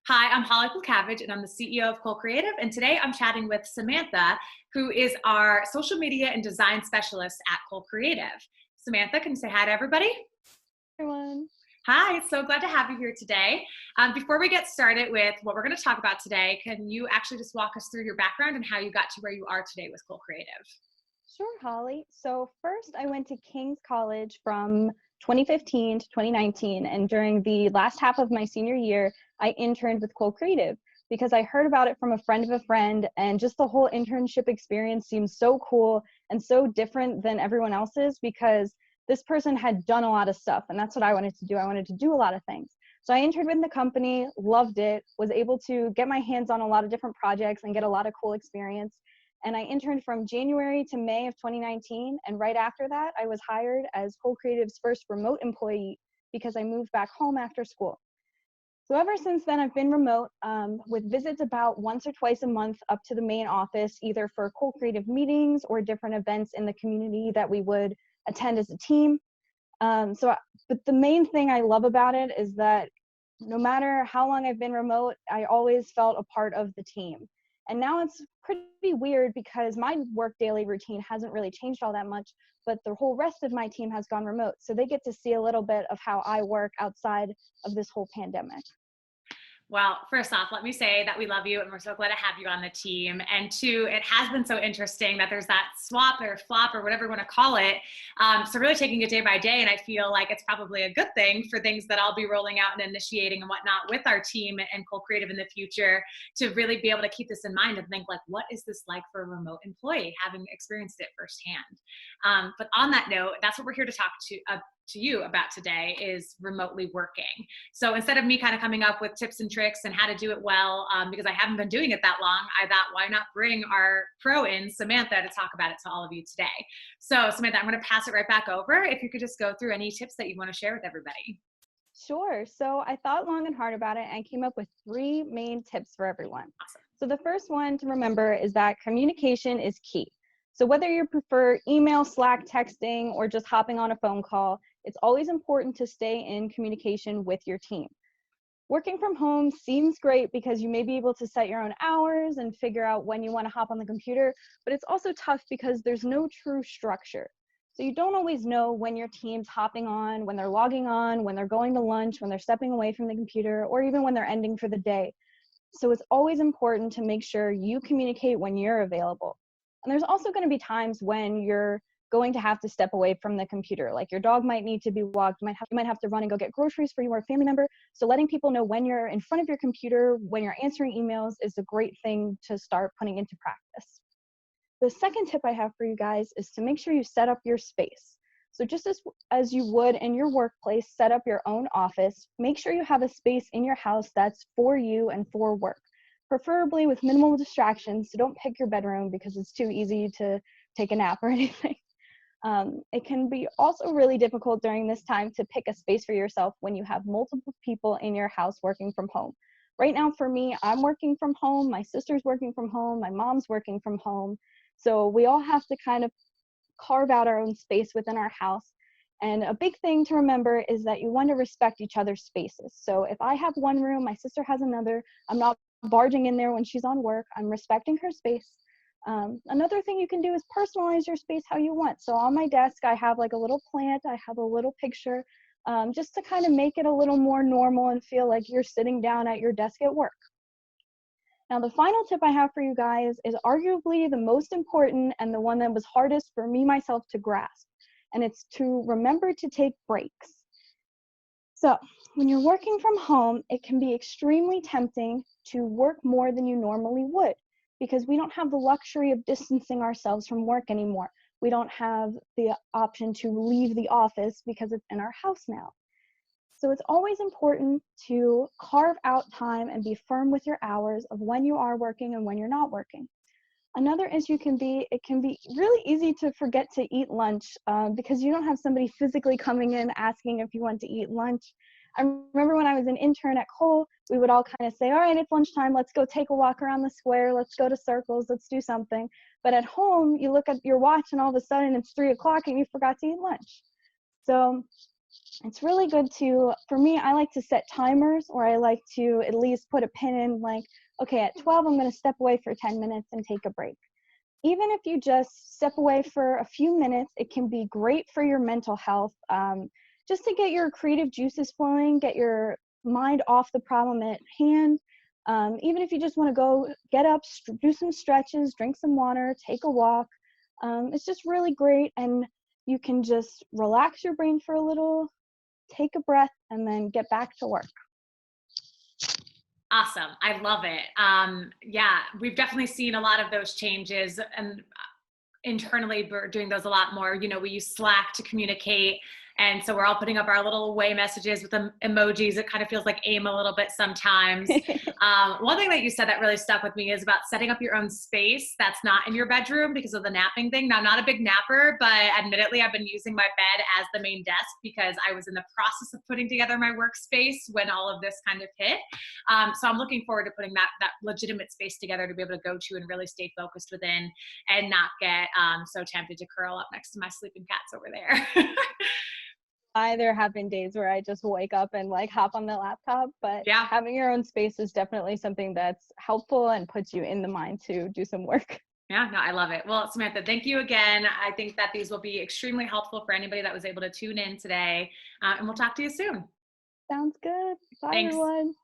Hi, I'm Holly Cabbage, and I'm the CEO of Cole Creative. And today I'm chatting with Samantha, who is our social media and design specialist at Cole Creative. Samantha, can you say hi to everybody? Everyone. Hi, so glad to have you here today. Before we get started with what we're going to talk about today, can you actually just walk us through your background and how you got to where you are today with Cole Creative? Sure, Holly. So first I went to King's College from 2015 to 2019, and during the last half of my senior year, I interned with Cole Creative because I heard about it from a friend of a friend, and just the whole internship experience seemed so cool and so different than everyone else's because this person had done a lot of stuff, and that's what I wanted to do. I wanted to do a lot of things. So I interned with the company, loved it, was able to get my hands on a lot of different projects and get a lot of cool experience. And I interned from January to May of 2019. And right after that, I was hired as Cole Creative's first remote employee because I moved back home after school. So ever since then, I've been remote with visits about once or twice a month up to the main office, either for Cole Creative meetings or different events in the community that we would attend as a team. But the main thing I love about it is that no matter how long I've been remote, I always felt a part of the team. And now it's pretty weird because my work daily routine hasn't really changed all that much, but the whole rest of my team has gone remote. So they get to see a little bit of how I work outside of this whole pandemic. Well, first off, let me say that we love you and we're so glad to have you on the team. And two, it has been so interesting that there's that swap or flop or whatever you want to call it. So really taking it day by day. And I feel like it's probably a good thing for things that I'll be rolling out and initiating and whatnot with our team and Cole Creative in the future to really be able to keep this in mind and think like, what is this like for a remote employee, having experienced it firsthand? But on that note, that's what we're here to talk to you about today is remotely working. So instead of me kind of coming up with tips and tricks and how to do it well, because I haven't been doing it that long, I thought, why not bring our pro in, Samantha, to talk about it to all of you today. So Samantha, I'm going to pass it right back over. If you could just go through any tips that you want to share with everybody. Sure. So I thought long and hard about it and came up with three main tips for everyone. Awesome. So the first one to remember is that communication is key. So whether you prefer email, Slack, texting, or just hopping on a phone call, it's always important to stay in communication with your team. Working from home seems great because you may be able to set your own hours and figure out when you want to hop on the computer, but it's also tough because there's no true structure. So you don't always know when your team's hopping on, when they're logging on, when they're going to lunch, when they're stepping away from the computer, or even when they're ending for the day. So it's always important to make sure you communicate when you're available. And there's also going to be times when you're going to have to step away from the computer. Like your dog might need to be walked, you might have to run and go get groceries for your family member. So letting people know when you're in front of your computer, when you're answering emails is a great thing to start putting into practice. The second tip I have for you guys is to make sure you set up your space. So just as you would in your workplace, set up your own office, make sure you have a space in your house that's for you and for work, preferably with minimal distractions. So don't pick your bedroom because it's too easy to take a nap or anything. It can be also really difficult during this time to pick a space for yourself when you have multiple people in your house working from home. Right now for me, I'm working from home, my sister's working from home, my mom's working from home. So we all have to kind of carve out our own space within our house. And a big thing to remember is that you want to respect each other's spaces. So if I have one room, my sister has another, I'm not barging in there when she's on work, I'm respecting her space. Another thing you can do is personalize your space how you want. So on my desk, I have like a little plant, I have a little picture, just to kind of make it a little more normal and feel like you're sitting down at your desk at work. Now, the final tip I have for you guys is arguably the most important and the one that was hardest for me myself to grasp, and it's to remember to take breaks. So when you're working from home, it can be extremely tempting to work more than you normally would because we don't have the luxury of distancing ourselves from work anymore. We don't have the option to leave the office because it's in our house now. So it's always important to carve out time and be firm with your hours of when you are working and when you're not working. Another issue can be, it can be really easy to forget to eat lunch because you don't have somebody physically coming in asking if you want to eat lunch. I remember when I was an intern at Cole, we would all kind of say, all right, it's lunchtime, let's go take a walk around the square, let's go to Circles, let's do something. But at home, you look at your watch and all of a sudden it's 3 o'clock and you forgot to eat lunch. So It's really good to, for me, I like to set timers, or I like to at least put a pin in, like, okay, at 12, I'm going to step away for 10 minutes and take a break. Even if you just step away for a few minutes, it can be great for your mental health, just to get your creative juices flowing, get your mind off the problem at hand. Even if you just want to go get up, do some stretches, drink some water, take a walk, it's just really great. And you can just relax your brain for a little, take a breath, and then get back to work. Awesome. I love it. Yeah, we've definitely seen a lot of those changes, and internally we're doing those a lot more. You know, we use Slack to communicate, and so we're all putting up our little away messages with emojis. It kind of feels like AIM a little bit sometimes. One thing that you said that really stuck with me is about setting up your own space that's not in your bedroom because of the napping thing. Now, I'm not a big napper, but admittedly I've been using my bed as the main desk because I was in the process of putting together my workspace when all of this kind of hit. So I'm looking forward to putting that legitimate space together to be able to go to and really stay focused within, and not get so tempted to curl up next to my sleeping cats over there. There have been days where I just wake up and like hop on the laptop, but Yeah. having your own space is definitely something that's helpful and puts you in the mind to do some work. Yeah, no, I love it. Well, Samantha, thank you again. I think that these will be extremely helpful for anybody that was able to tune in today. And we'll talk to you soon. Sounds good. Bye, Thanks. everyone.